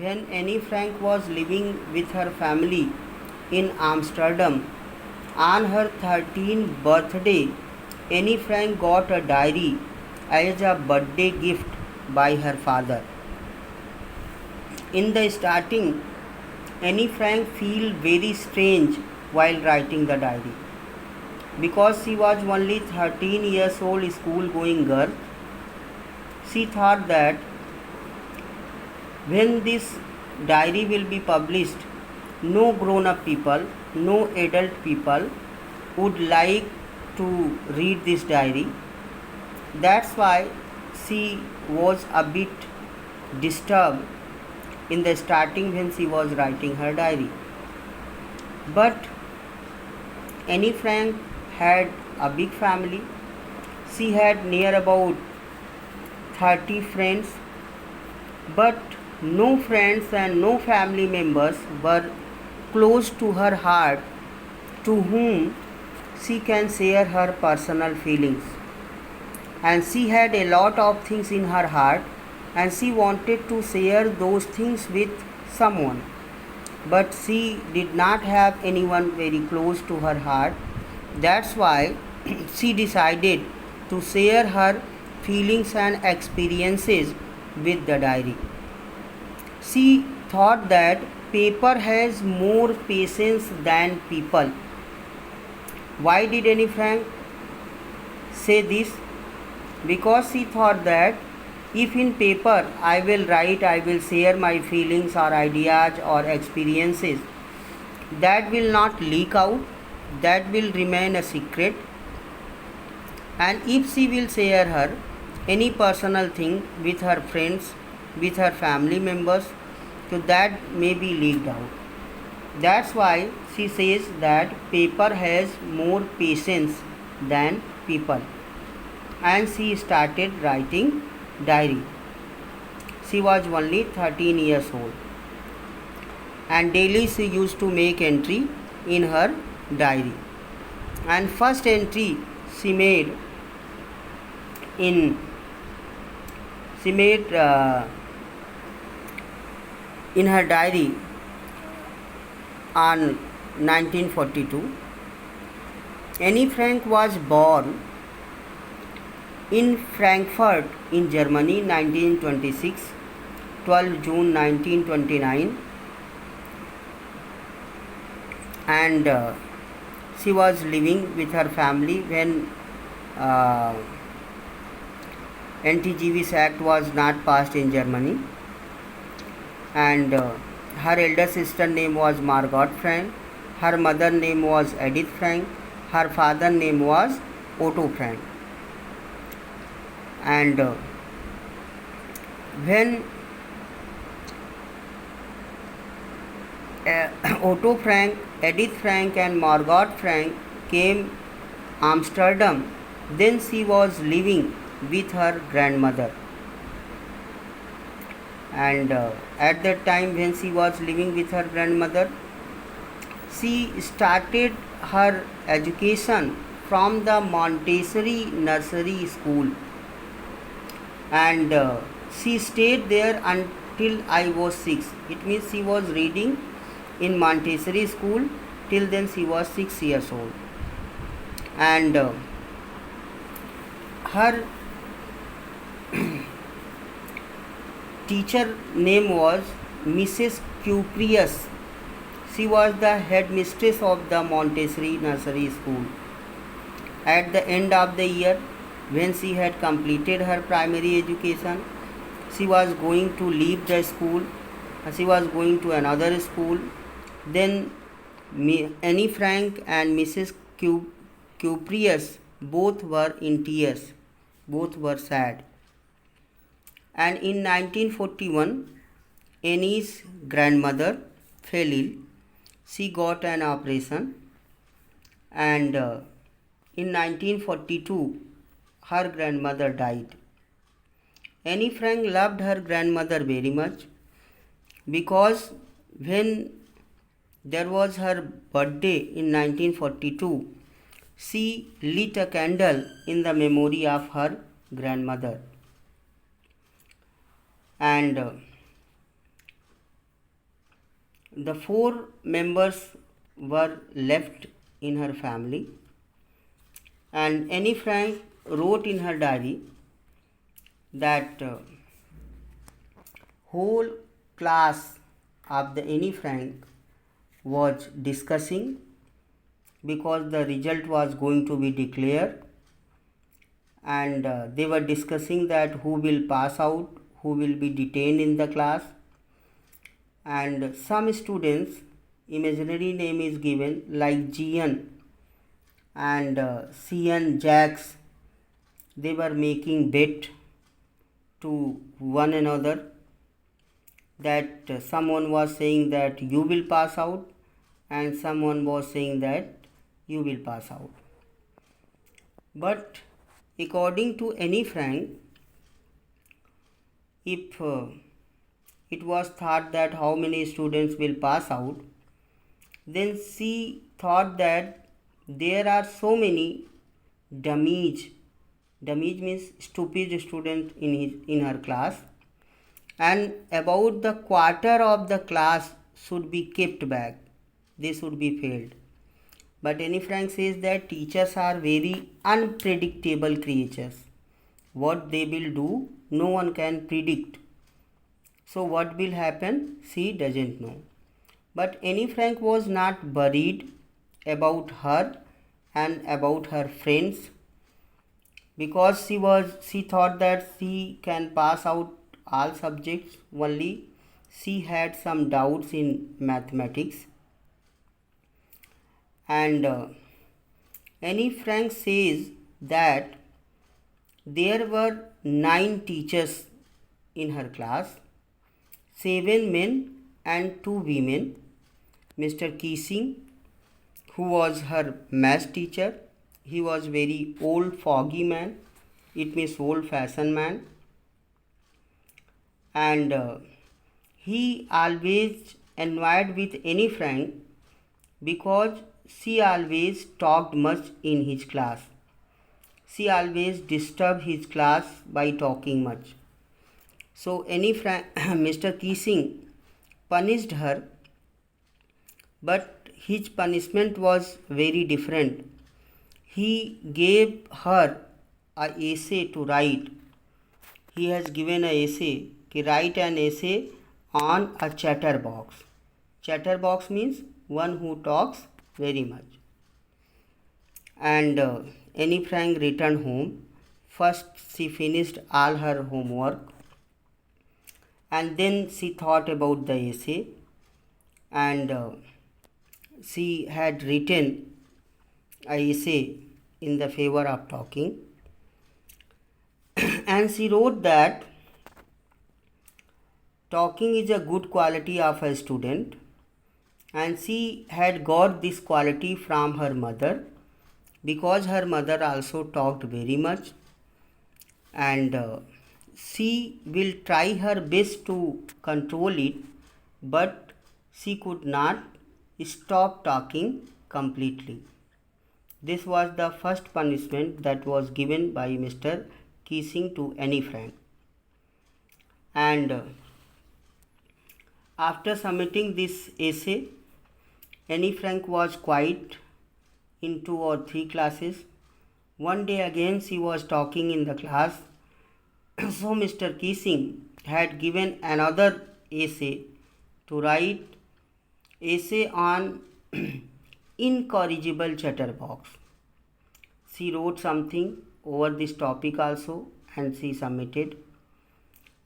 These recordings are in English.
When Annie Frank was living with her family in Amsterdam, on her 13th birthday, Annie Frank got a diary as a birthday gift by her father. In the starting, Annie Frank felt very strange while writing the diary. Because she was only 13 years old school going girl, she thought that when this diary will be published, no grown up people, no adult people would like to read this diary. That's why she was a bit disturbed in the starting when she was writing her diary. But Annie Frank had a big family. She had near about 30 friends, but no friends and no family members were close to her heart to whom she can share her personal feelings. And she had a lot of things in her heart and she wanted to share those things with someone, but she did not have anyone very close to her heart. That's why she decided to share her feelings and experiences with the diary. She thought that paper has more patience than people. Why did Annie Frank say this? Because she thought that if in paper I will write, I will share my feelings or ideas or experiences, that will not leak out, that will remain a secret. And if she will share her any personal thing with her friends, with her family members, so that may be leaked out. That's why she says that paper has more patience than people. And she started writing diary. She was only 13 years old. And daily she used to make entry in her diary. And first entry she made in she made in her diary on 1942. Annie Frank was born in Frankfurt in Germany 1926, 12 June 1929, and she was living with her family when Anti-Jewish Act was not passed in Germany, and her elder sister name was Margot Frank, her mother name was Edith Frank, her father name was Otto Frank. And when Otto Frank, Edith Frank and Margot Frank came Amsterdam, then she was living with her grandmother. And at that time when she was living with her grandmother, she started her education from the Montessori nursery school, and she stayed there until I was 6. It means she was reading in Montessori school till then she was 6 years old. And her teacher name was Mrs. Cuprius. She was the headmistress of the Montessori nursery school. At the end of the year, when she had completed her primary education, she was going to leave the school. She was going to another school. Then Annie Frank and Mrs. Cuprius both were in tears. Both were sad. And in 1941, Annie's grandmother fell ill. She got an operation, and in 1942, her grandmother died. Annie Frank loved her grandmother very much because when there was her birthday in 1942, she lit a candle in the memory of her grandmother. And The four members were left in her family, and Annie Frank wrote in her diary that whole class of the Annie Frank was discussing because the result was going to be declared, and they were discussing that who will pass out, who will be detained in the class. And some students imaginary name is given like Gian and Cian Jacks. They were making bet to one another that someone was saying that you will pass out and someone was saying that you will pass out. But according to Annie Frank, if it was thought that how many students will pass out, then she thought that there are so many dummies. Dummies means stupid students in her class, and about the quarter of the class should be kept back. They should be failed. But Annie Frank says that teachers are very unpredictable creatures. What they will do, no one can predict. So what will happen, she doesn't know. But Annie Frank was not worried about her and about her friends, because she thought that she can pass out all subjects. Only she had some doubts in mathematics. And Annie Frank says that there were 9 teachers in her class, 7 men and 2 women. Mr. Keesing, who was her math teacher, he was very old foggy man, it means old fashioned man, and he always annoyed with Annie Frank because she always talked much in his class. She always disturbed his class by talking much. So Annie Frank, Mr. Keesing punished her, but his punishment was very different. He gave her a essay to write. He has given a essay, write an essay on a chatterbox. Chatterbox means one who talks very much. And Annie Frank returned home. First she finished all her homework, and then she thought about the essay, and she had written a essay in the favor of talking. And she wrote that talking is a good quality of a student, and she had got this quality from her mother, because her mother also talked very much, and she will try her best to control it, but she could not stop talking completely. This was the first punishment that was given by Mr. Keesing to Annie Frank. And after submitting this essay, Annie Frank was quiet in 2 or 3 classes. One day again she was talking in the class. So Mr. Keesing had given another essay to write essay on incorrigible chatterbox. She wrote something over this topic also, and she submitted.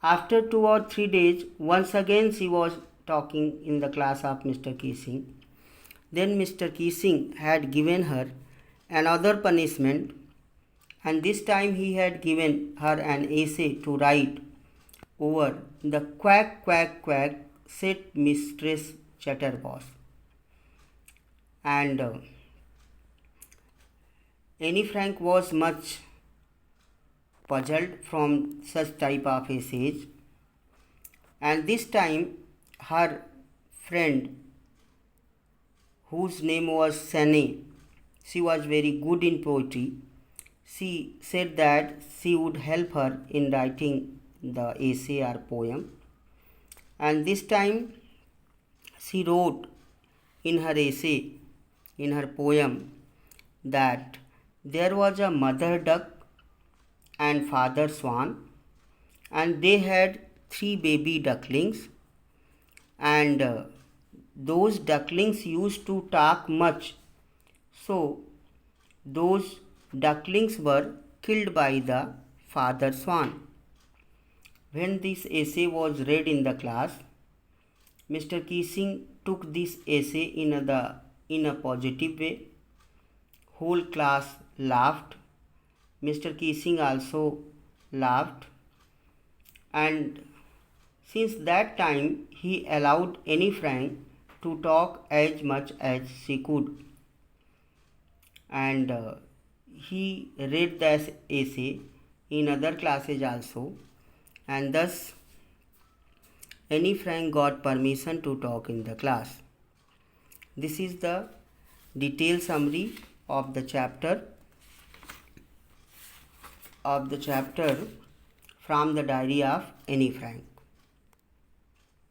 After 2 or 3 days, once again she was talking in the class of Mr. Keesing. Then Mr. Keesing had given her another punishment, and this time he had given her an essay to write over the quack quack quack said Mistress Chatterbox. And Annie Frank was much puzzled from such type of essays, and this time her friend, whose name was Sane, she was very good in poetry. She said that she would help her in writing the essay or poem, and this time she wrote in her essay, in her poem, that there was a mother duck and father swan, and they had 3 baby ducklings, and those ducklings used to talk much, so those ducklings were killed by the father swan. When this essay was read in the class, Mr. Keesing took this essay in a positive way. Whole class laughed. Mr. Keesing also laughed, and since that time he allowed Annie Frank to talk as much as she could, and he read this essay in other classes also, and thus Annie Frank got permission to talk in the class. This is the detailed summary of the chapter from the diary of Annie Frank.